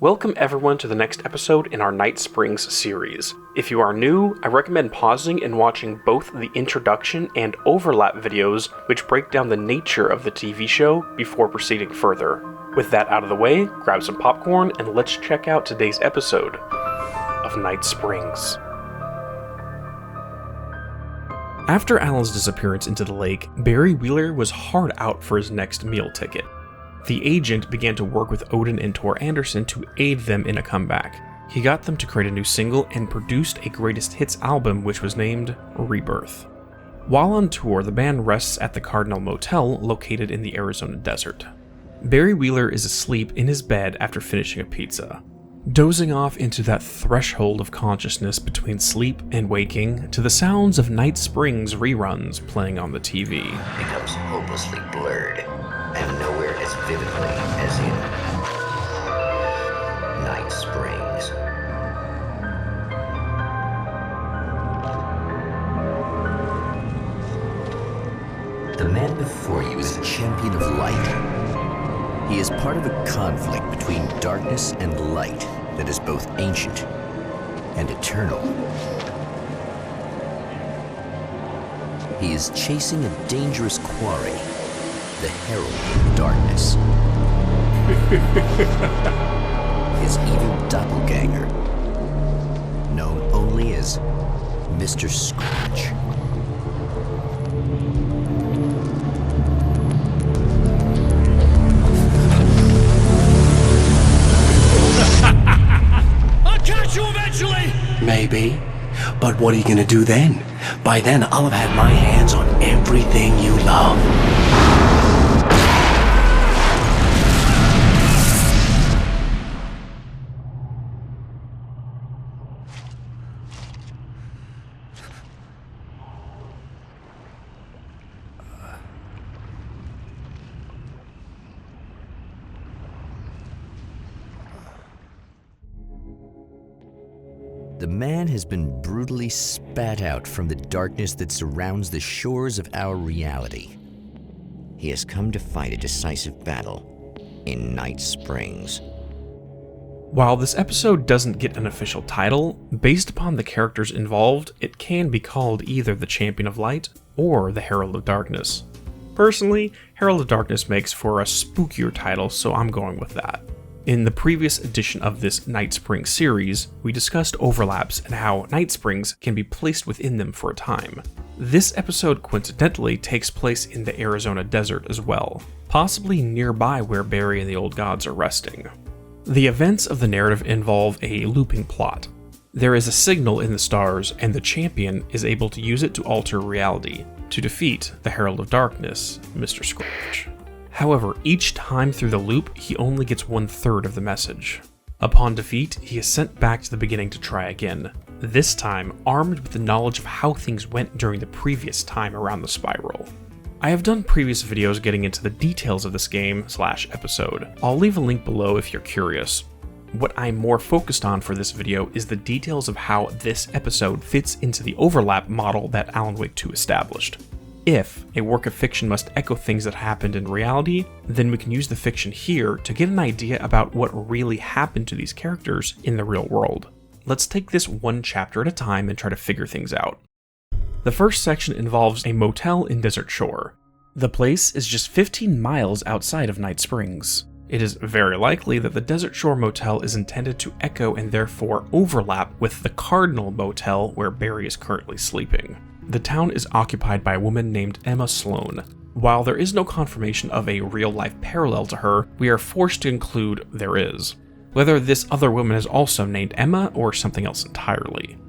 Welcome everyone to the next episode in our Night Springs series. If you are new, I recommend pausing and watching both the introduction and overlap videos which break down the nature of the TV show before proceeding further. With that out of the way, grab some popcorn and let's check out today's episode of Night Springs. After Alan's disappearance into the lake, Barry Wheeler was hard out for his next meal ticket. The agent began to work with Odin and Tor Anderson to aid them in a comeback. He got them to create a new single and produced a greatest hits album which was named Rebirth. While on tour, the band rests at the Cardinal Motel located in the Arizona desert. Barry Wheeler is asleep in his bed after finishing a pizza, dozing off into that threshold of consciousness between sleep and waking to the sounds of Night Springs reruns playing on the TV. Becomes hopelessly blurred and nowhere as vividly as in Night Springs. The man before you is a champion of light. He is part of a conflict between darkness and light that is both ancient and eternal. He is chasing a dangerous quarry, the Herald of Darkness. His evil doppelganger, known only as Mr. Scratch. I'll catch you eventually! Maybe. But what are you gonna do then? By then, I'll have had my hands on everything you love. The man has been brutally spat out from the darkness that surrounds the shores of our reality. He has come to fight a decisive battle in Night Springs. While this episode doesn't get an official title, based upon the characters involved, it can be called either the Champion of Light or the Herald of Darkness. Personally, Herald of Darkness makes for a spookier title, so I'm going with that. In the previous edition of this Night Springs series, we discussed overlaps and how Night Springs can be placed within them for a time. This episode coincidentally takes place in the Arizona desert as well, possibly nearby where Barry and the old gods are resting. The events of the narrative involve a looping plot. There is a signal in the stars, and the champion is able to use it to alter reality, to defeat the Herald of Darkness, Mr. Scratch. However, each time through the loop, he only gets 1/3 of the message. Upon defeat, he is sent back to the beginning to try again, this time armed with the knowledge of how things went during the previous time around the spiral. I have done previous videos getting into the details of this game/episode. I'll leave a link below if you're curious. What I'm more focused on for this video is the details of how this episode fits into the overlap model that Alan Wake 2 established. If a work of fiction must echo things that happened in reality, then we can use the fiction here to get an idea about what really happened to these characters in the real world. Let's take this one chapter at a time and try to figure things out. The first section involves a motel in Desert Shore. The place is just 15 miles outside of Night Springs. It is very likely that the Desert Shore Motel is intended to echo and therefore overlap with the Cardinal Motel where Barry is currently sleeping. The town is occupied by a woman named Emma Sloan. While there is no confirmation of a real-life parallel to her, we are forced to conclude there is. Whether this other woman is also named Emma or something else entirely.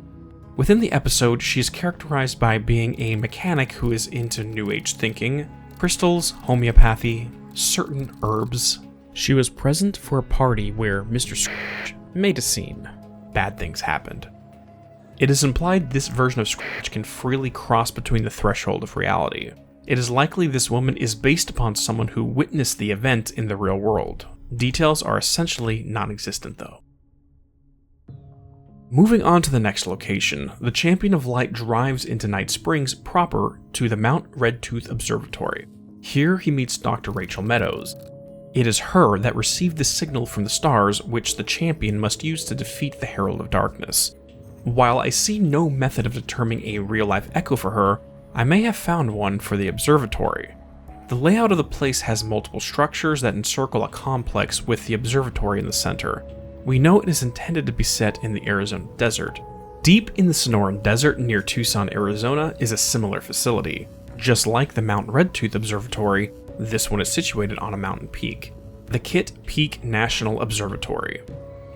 Within the episode, she is characterized by being a mechanic who is into New Age thinking, crystals, homeopathy, certain herbs. She was present for a party where Mr. Scratch made a scene. Bad things happened. It is implied this version of Scratch can freely cross between the threshold of reality. It is likely this woman is based upon someone who witnessed the event in the real world. Details are essentially non-existent though. Moving on to the next location, the Champion of Light drives into Night Springs proper to the Mount Redtooth Observatory. Here he meets Dr. Rachel Meadows. It is her that received the signal from the stars which the champion must use to defeat the Herald of Darkness. While I see no method of determining a real-life echo for her, I may have found one for the Observatory. The layout of the place has multiple structures that encircle a complex with the observatory in the center. We know it is intended to be set in the Arizona desert. Deep in the Sonoran Desert near Tucson, Arizona is a similar facility. Just like the Mount Redtooth Observatory, this one is situated on a mountain peak. The Kitt Peak National Observatory.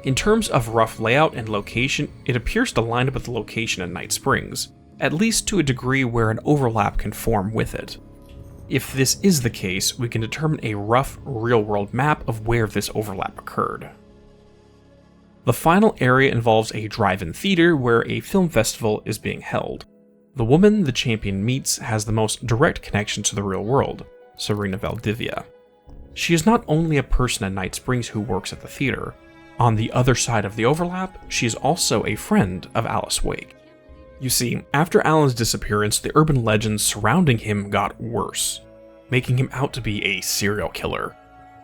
In terms of rough layout and location, it appears to line up with the location in Night Springs, at least to a degree where an overlap can form with it. If this is the case, we can determine a rough, real-world map of where this overlap occurred. The final area involves a drive-in theater where a film festival is being held. The woman the champion meets has the most direct connection to the real world, Serena Valdivia. She is not only a person in Night Springs who works at the theater. On the other side of the overlap, she is also a friend of Alice Wake. You see, after Alan's disappearance, the urban legends surrounding him got worse, making him out to be a serial killer.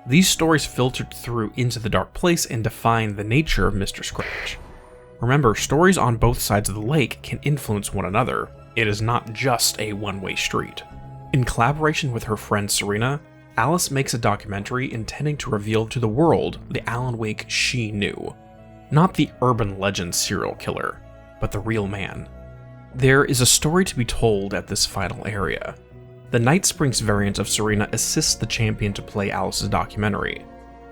These stories filtered through into the dark place and defined the nature of Mr. Scratch. Remember, stories on both sides of the lake can influence one another. It is not just a one-way street. In collaboration with her friend Serena, Alice makes a documentary intending to reveal to the world the Alan Wake she knew. Not the urban legend serial killer, but the real man. There is a story to be told at this final area. The Night Springs variant of Serena assists the champion to play Alice's documentary.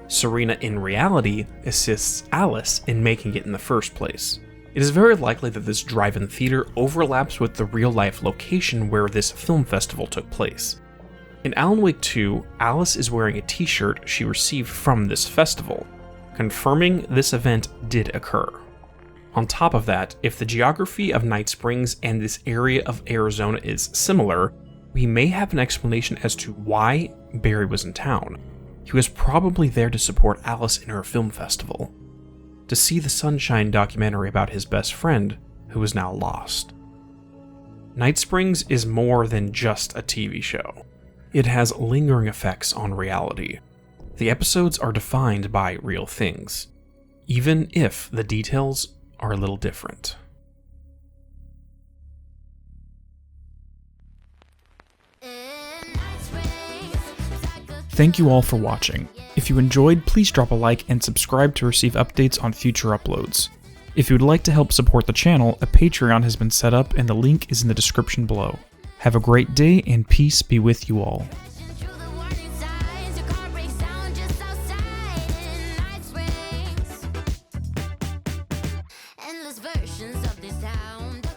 Serena, in reality, assists Alice in making it in the first place. It is very likely that this drive-in theater overlaps with the real-life location where this film festival took place. In Alan Wake 2, Alice is wearing a t-shirt she received from this festival, confirming this event did occur. On top of that, if the geography of Night Springs and this area of Arizona is similar, we may have an explanation as to why Barry was in town. He was probably there to support Alice in her film festival, to see the Sunshine documentary about his best friend, who is now lost. Night Springs is more than just a TV show. It has lingering effects on reality. The episodes are defined by real things, even if the details are a little different. Thank you all for watching. If you enjoyed, please drop a like and subscribe to receive updates on future uploads. If you would like to help support the channel, a Patreon has been set up and the link is in the description below. Have a great day and peace be with you all. Versions of this sound.